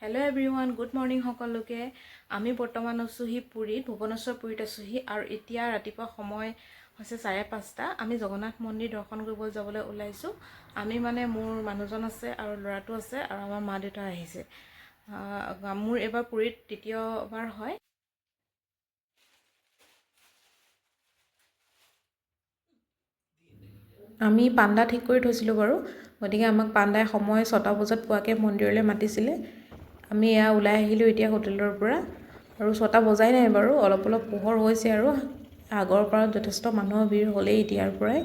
Hello' everyone, good morning সকলোকে। আমি বৰ্তমান আছোঁহি পুৰীত, ভুৱনেশ্বৰ পুৰীত আছোঁহি আৰু এতিয়া ৰাতিপুৱা সময় হৈছে 5:30। আমি জগন্নাথ মন্দিৰ দৰ্শন কৰিবলৈ যাবলৈ ওলাইছোঁ। আমি মোৰ মানুহজন আছে আৰু ল'ৰাটো আছে আৰু আমাৰ মা দেউতা আহিছে। মোৰ এইবাৰ পুৰীত তৃতীয়বাৰ হয়। আমি পাণ্ডা ঠিক কৰি থৈছিলোঁ বাৰু, গতিকে আমাক পাণ্ডাই সময় 6টা বজাত পোৱাকৈ মন্দিৰলৈ মাতিছিলে। আমি ওলাই আহিলোঁ এতিয়া হোটেলৰ পৰা আৰু 6টা বজাই নাই বাৰু, অলপ অলপ পোহৰ হৈছে আৰু আগৰ পৰা যথেষ্ট মানুহৰ ভিৰ হ'লেই এতিয়াৰ পৰাই।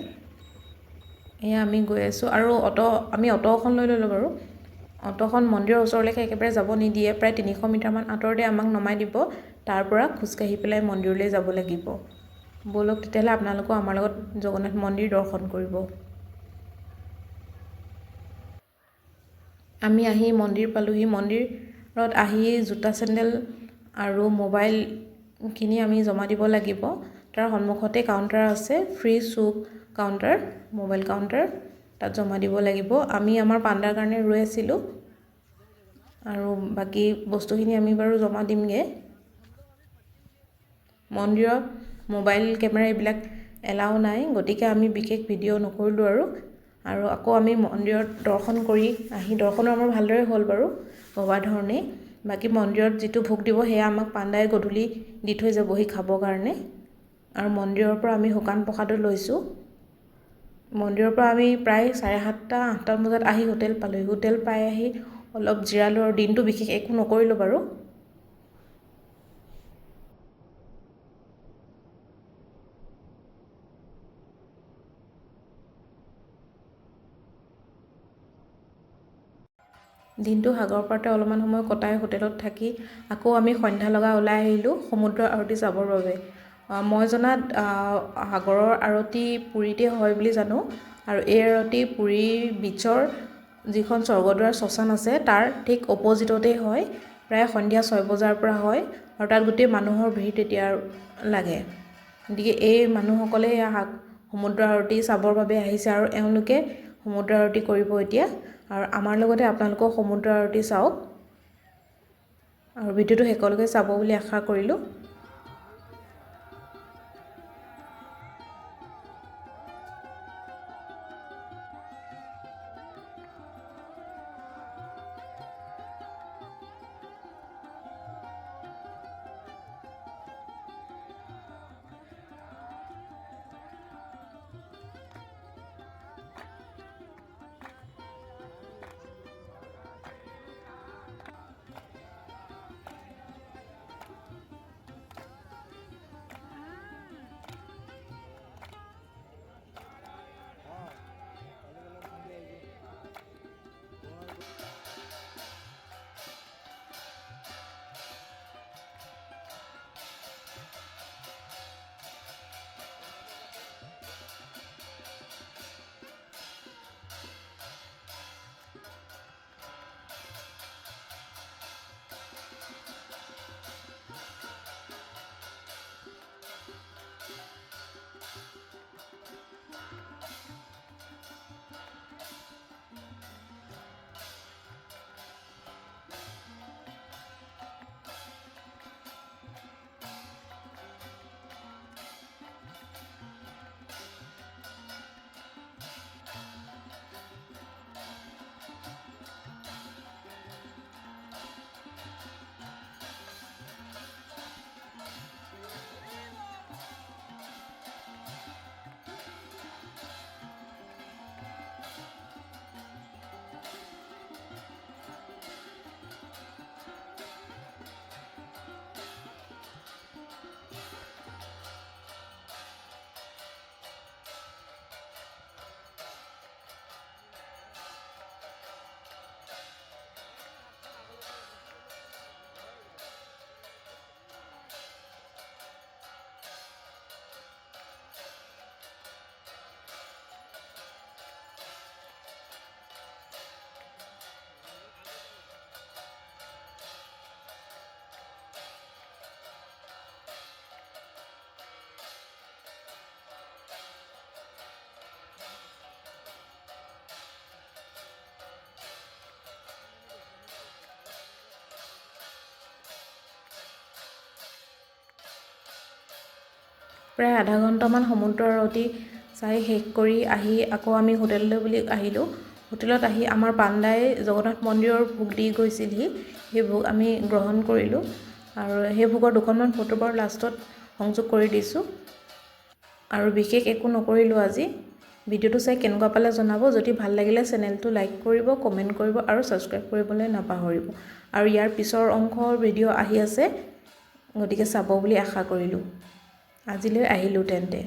আমি গৈ আছোঁ আৰু আমি অটো এখন লৈ ল'লোঁ বাৰু। অটোখন মন্দিৰৰ ওচৰলৈকে একেবাৰে যাব নিদিয়ে, প্ৰায় 300 মিটাৰমান আঁতৰতে আমাক নমাই দিব। তাৰ পৰা খোজকাঢ়ি পেলাই মন্দিৰলৈ যাব লাগিব। ব'লক তেতিয়াহ'লে আপোনালোকো আমাৰ লগত জগন্নাথ মন্দিৰ দৰ্শন কৰিব। আমি আহি মন্দিৰ পালোহি। মন্দিৰত আহি জোতা চেণ্ডেল আৰু মোবাইলখিনি আমি জমা দিব লাগিব। তাৰ সন্মুখতে কাউণ্টাৰ আছে, free shoe counter, mobile counter, তাত জমা দিব লাগিব। আমি আমাৰ পাণ্ডাৰ কাৰণে ৰৈ আছিলোঁ আৰু বাকী বস্তুখিনি আমি বাৰু জমা দিমগৈ। মন্দিৰত মোবাইল কেমেৰা এইবিলাক এলাও নাই, গতিকে আমি বিশেষ ভিডিঅ' নকৰিলোঁ আৰু আকৌ আমি মন্দিৰত দৰ্শন কৰি আহি, দৰ্শনো আমাৰ ভালদৰে হ'ল বাৰু ভবা ধৰণেই। বাকী মন্দিৰত যিটো ভোগ দিব সেয়া আমাক পাণ্ডাই গধূলি দি থৈ যাবহি খাবৰ কাৰণে। আৰু মন্দিৰৰ পৰা আমি শুকান প্ৰসাদো লৈছোঁ। মন্দিৰৰ পৰা আমি প্ৰায় 7:30, 8টা বজাত আহি হোটেল পালোঁহি। হোটেল পাই আহি অলপ জিৰালোঁ আৰু দিনটো বিশেষ একো নকৰিলোঁ বাৰু। দিনটো সাগৰ পাৰতে অলপমান সময় কটাই হোটেলত থাকি আকৌ আমি সন্ধ্যা লগা ওলাই আহিলোঁ সমুদ্ৰ আৰতি চাবৰ বাবে। মই জনাত সাগৰৰ আৰতি পুৰীতে হয় বুলি জানো, আৰু এই আৰতি পুৰীৰ বিচৰ যিখন স্বৰ্গদ্বাৰ শ্মশান আছে তাৰ ঠিক অপজিটতেই হয়। প্ৰায় সন্ধিয়া 6 বজাৰ পৰা হয় আৰু তাত গোটেই মানুহৰ ভিৰ তেতিয়া লাগে। গতিকে এই মানুহসকলে সমুদ্ৰ আৰতি চাবৰ বাবে আহিছে আৰু এওঁলোকে সমুদ্ৰ আৰতি কৰিব এতিয়া। আৰু আমাৰ লগতে আপোনালোকেও সমুদ্ৰ আৰতি চাওক আৰু ভিডিঅ'টো শেষলৈকে চাব বুলি আশা কৰিলোঁ। প্ৰায় আধা ঘণ্টামান সমুদ্ৰ আৰতি চাই শেষ কৰি আহি আকৌ আমি হোটেললৈ বুলি আহিলোঁ। হোটেলত আহি আমাৰ পাণ্ডাই জগন্নাথ মন্দিৰৰ ভোগ দি গৈছিলহি। সেই ভোগ আমি গ্ৰহণ কৰিলোঁ আৰু সেই ভোগৰ দুখনমান ফটো বাৰু লাষ্টত সংযোগ কৰি দিছোঁ। আৰু বিশেষ একো নকৰিলোঁ আজি। ভিডিঅ'টো চাই কেনেকুৱা পালে জনাব। যদি ভাল লাগিলে চেনেলটো লাইক কৰিব, কমেণ্ট কৰিব আৰু ছাবস্ক্ৰাইব কৰিবলৈ নাপাহৰিব। আৰু ইয়াৰ পিছৰ অংশৰ ভিডিঅ' আহি আছে, গতিকে চাব বুলি আশা কৰিলোঁ। আজিলৈ আহিলোঁ তেন্তে।